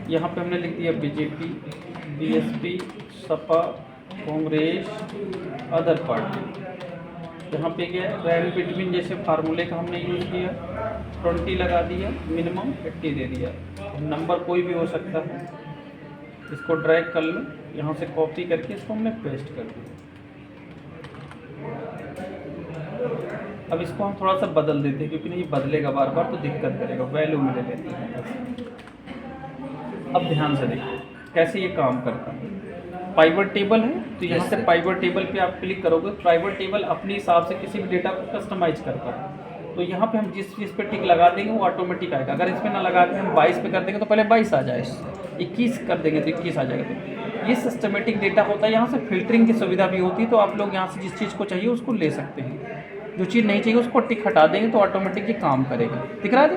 यहाँ पे हमने लिख दिया BJP, BSP, Sapa, Congress, other party. यहाँ पे क्या है, रैंक बिटवीन जैसे फार्मूले का हमने यूज़ किया, 20 लगा दिया, मिनिमम 80 दे दिया। नंबर कोई भी हो सकता है। इसको ड्रैग कर लो, यहाँ से कॉपी करके इसको हमने पेस्ट कर दिया। अब इसको हम थोड़ा सा बदल देते हैं, क्योंकि नहीं बदलेगा बार बार तो दिक्कत करेगा। वैल्यू में ले लेते हैं। अब ध्यान से देखिए कैसे ये काम करता है। पाइवट टेबल है, तो यहाँ से पाइवट टेबल पे आप क्लिक करोगे, पाइवट टेबल अपने हिसाब से किसी भी डेटा को कस्टमाइज करता है। तो यहाँ पे हम जिस चीज़ पे टिक लगा देंगे वो ऑटोमेटिक आएगा। अगर इसमें ना लगा के हम 22 पे कर देंगे तो पहले 22 आ जाएगा, 21 कर देंगे तो 21 आ जाएगा। तो ये सिस्टमेटिक डेटा होता है। यहाँ से फिल्टरिंग की सुविधा भी होती है, तो आप लोग यहाँ से जिस चीज़ को चाहिए उसको ले सकते हैं। जो चीज़ नहीं चाहिए उसको टिक हटा देंगे तो ऑटोमेटिक ये काम करेगा। दिख रहा है?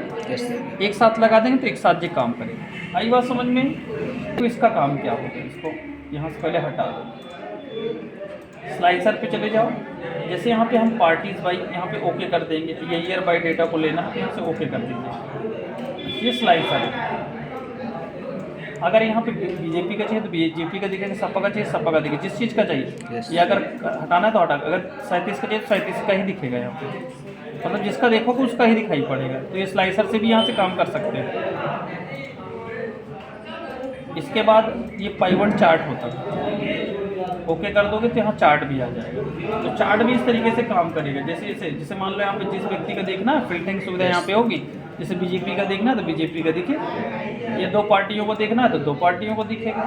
एक साथ लगा देंगे तो एक साथ ये काम करेगा। आई बात समझ में? तो इसका काम क्या होगा, इसको यहाँ से पहले हटा दो। स्लाइसर पे चले जाओ। जैसे यहाँ पे हम पार्टीज बाई यहाँ पे ओके कर देंगे, ये ईयर बाई डेटा को लेना है तो यहाँ से ओके कर देंगे। ये स्लाइसर है। अगर यहाँ पे बीजेपी का चाहिए तो बीजेपी का दिखेगा, सपा का चाहिए सपा का दिखेगा, जिस चीज़ का चाहिए। ये अगर हटाना है तो हटा, अगर 37 का चाहिए तो 37 का ही दिखेगा यहाँ पे, मतलब जिसका देखोगे उसका ही दिखाई पड़ेगा। तो ये स्लाइसर से भी यहाँ से काम कर सकते हैं। इसके बाद ये पाइवट चार्ट होता है, ओके कर दोगे तो यहाँ चार्ट भी आ जाएगा। तो चार्ट भी इस तरीके से काम करेगा। जैसे मान लो यहाँ पे जिस व्यक्ति का देखना है, फिल्टरिंग सुविधा यहाँ पे होगी। जैसे बीजेपी का देखना है तो बीजेपी का दिखे, ये 2 पार्टियों को देखना है तो 2 पार्टियों को दिखेगा।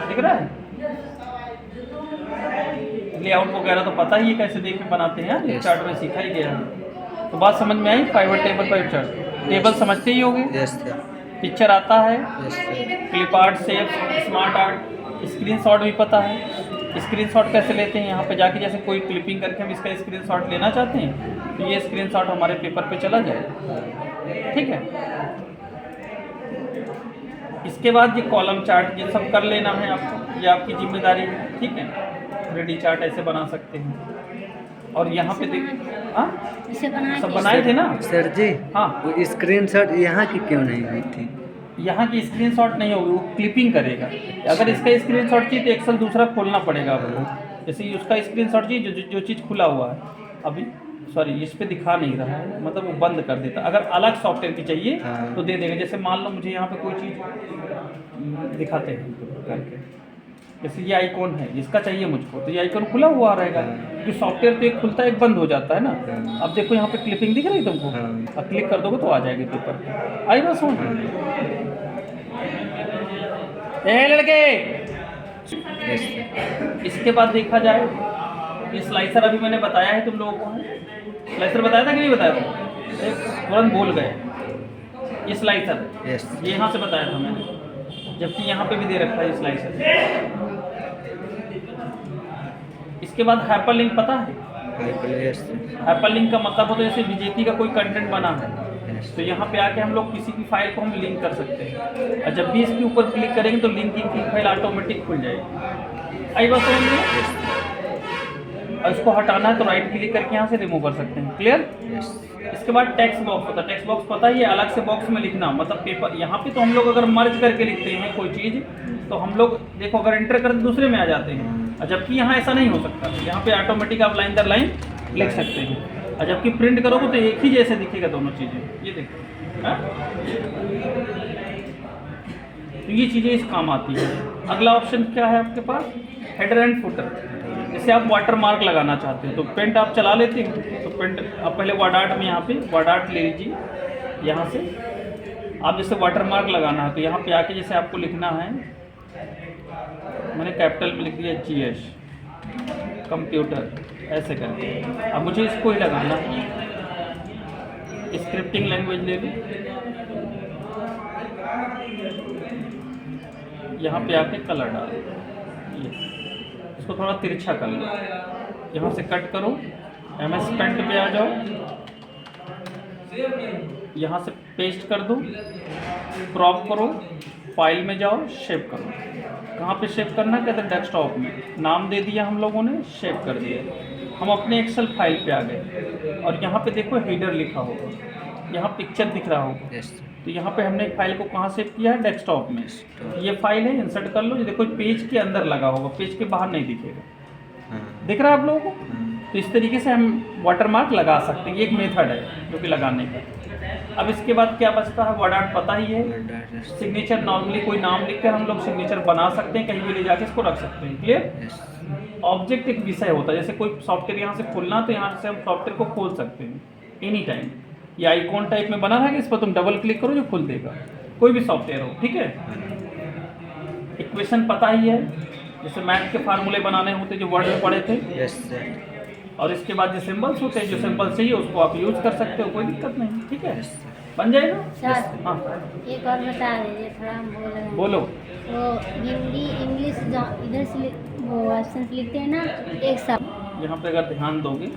दिख रहा है? लेआउट वगैरह तो पता ही है कैसे देख के बनाते हैं, चार्ट में सीखा ही गया है। तो बात समझ में आई? Pivot table, pivot chart table समझते ही होगे। पिक्चर आता है, clip art, save, smart art, screenshot भी पता है। स्क्रीनशॉट कैसे लेते हैं, यहाँ पे जाके जैसे कोई क्लिपिंग करके हम इसका स्क्रीनशॉट लेना चाहते हैं तो ये स्क्रीनशॉट हमारे पेपर पे चला जाए। ठीक है। इसके बाद ये कॉलम चार्ट ये सब कर लेना है आपको, ये आपकी जिम्मेदारी है। ठीक है। 3D चार्ट ऐसे बना सकते हैं। और यहाँ पे देखिए सब बनाए थे ना सर जी। हाँ, वो स्क्रीनशॉट यहाँ की क्यों नहीं हुई थी? यहाँ की स्क्रीनशॉट नहीं होगी, वो क्लिपिंग करेगा। अगर इसका स्क्रीनशॉट चाहिए तो एक्सेल दूसरा खोलना पड़ेगा आपको। जैसे उसका स्क्रीनशॉट चाहिए, जो चीज़ खुला हुआ है अभी, सॉरी इस पे दिखा नहीं रहा है, मतलब वो बंद कर देता। अगर अलग सॉफ्टवेयर की चाहिए तो दे देगा। जैसे मान लो मुझे यहाँ पे कोई चीज़ दिखाते हैं करके, जैसे ये आइकॉन है, इसका चाहिए मुझको, तो ये आइकॉन खुला हुआ रहेगा। जो सॉफ्टवेयर तो एक खुलता है एक बंद हो जाता है ना। अब देखो यहाँ पे क्लिपिंग दिख रही है तुमको, अब क्लिक कर दोगे तो आ जाएगी पेपर पे। आई बस सुन लड़के। इसके बाद देखा जाए, ये स्लाइसर अभी मैंने बताया है तुम लोगों को। स्लाइसर बताया था कि नहीं बताया था? तुरंत भूल गए। ये स्लाइसर, ये यहाँ से बताया था मैंने, जबकि यहाँ पे भी दे रखा है स्लाइसर। इसके बाद हाइपरलिंक पता है? हाइपरलिंक का मतलब होता है जैसे बीजेपी का कोई कंटेंट बना है तो यहाँ पे आके हम लोग किसी भी फाइल को हम लिंक कर सकते हैं, और जब भी इसके ऊपर क्लिक करेंगे तो लिंकिंग की फाइल ऑटोमेटिक खुल जाएगी। आई बात समझ में? और इसको हटाना है तो राइट क्लिक करके यहाँ से रिमूव कर सकते हैं। क्लियर? इसके बाद टेक्स्ट बॉक्स होता है। टेक्स्ट बॉक्स पता ही है, अलग से बॉक्स में लिखना, मतलब पेपर। यहाँ पे तो हम लोग अगर मर्ज करके लिखते हैं कोई चीज़ तो हम लोग देखो अगर एंटर करते दूसरे में आ जाते हैं, और जबकि यहाँ ऐसा नहीं हो सकता। यहाँ पे ऑटोमेटिक आप लाइन दर लाइन लिख सकते हैं, और जबकि प्रिंट करोगे तो एक ही जैसे दिखेगा दोनों चीज़ें। ये देखो, तो ये चीज़ें इस काम आती है। अगला ऑप्शन क्या है आपके पास? Header and footer. जैसे आप वाटर मार्क लगाना चाहते हो तो पेंट आप चला लेते हो, तो पेंट आप पहले वर्डआर्ट में यहाँ पे वर्डआर्ट ले लीजिए। यहाँ से आप जैसे वाटर मार्क लगाना है तो यहाँ पे आके जैसे आपको लिखना है, मैंने कैपिटल में लिख दिया GS कंप्यूटर, ऐसे करके। अब मुझे इसको ही लगाना है, स्क्रिप्टिंग लैंग्वेज ले ली, यहाँ पे आके कलर डालो, इसको थोड़ा तिरछा कर लो, यहाँ से कट करो, MS पेंट पे आ जाओ, यहाँ से पेस्ट कर दो, क्रॉप करो, फाइल में जाओ, सेव करो। कहाँ पे सेव करना है? कहते हैं डेस्कटॉप में। नाम दे दिया हम लोगों ने, सेव कर दिया। हम अपने एक्सेल फाइल पे आ गए और यहाँ पे देखो हेडर लिखा होगा, यहाँ पिक्चर दिख रहा होगा। तो यहाँ पे हमने एक फाइल को कहाँ सेव किया है, डेस्कटॉप में। ये फाइल है, इंसर्ट कर लो। ये देखो पेज के अंदर लगा होगा, पेज के बाहर नहीं दिखेगा। हाँ, दिख रहा है आप लोगों को? हाँ, तो इस तरीके से हम वाटरमार्क लगा सकते हैं। ये एक मेथड है जो कि लगाने का। अब इसके बाद क्या बचता है, वर्ड आर्ट पता ही है। वर्ड आर्ट, सिग्नेचर नॉर्मली कोई नाम लिखकर हम लोग सिग्नेचर बना सकते हैं, कहीं भी ले जाके इसको रख सकते हैं। क्लियर? यस, ऑब्जेक्ट एक विषय होता है, जैसे कोई सॉफ्टवेयर यहाँ से खोलना तो यहाँ से हम सॉफ्टवेयर को खोल सकते हैं एनी टाइम। ये आइकॉन टाइप में बना रहेगा, इस पर तुम डबल क्लिक करो जो खुल देगा, कोई भी सॉफ्टवेयर हो। ठीक है? इक्वेशन पता ही है, जैसे मैथ के फार्मूले बनाने होते जो वर्ड में पढ़े थे। यस सर, और इसके बाद जो सिंबल्स होते हैं, जो सिंबल चाहिए उसको आप यूज कर सकते हो, कोई दिक्कत नहीं। ठीक है? Yes sir. बन जाएगा। सर हाँ एक और बता दीजिए, थोड़ा हम बोल रहे हैं। बोलो। वो हिंदी इंग्लिश इधर से वो ऑप्शन लिखते हैं ना, एक शब्द यहाँ पे अगर ध्यान दोगे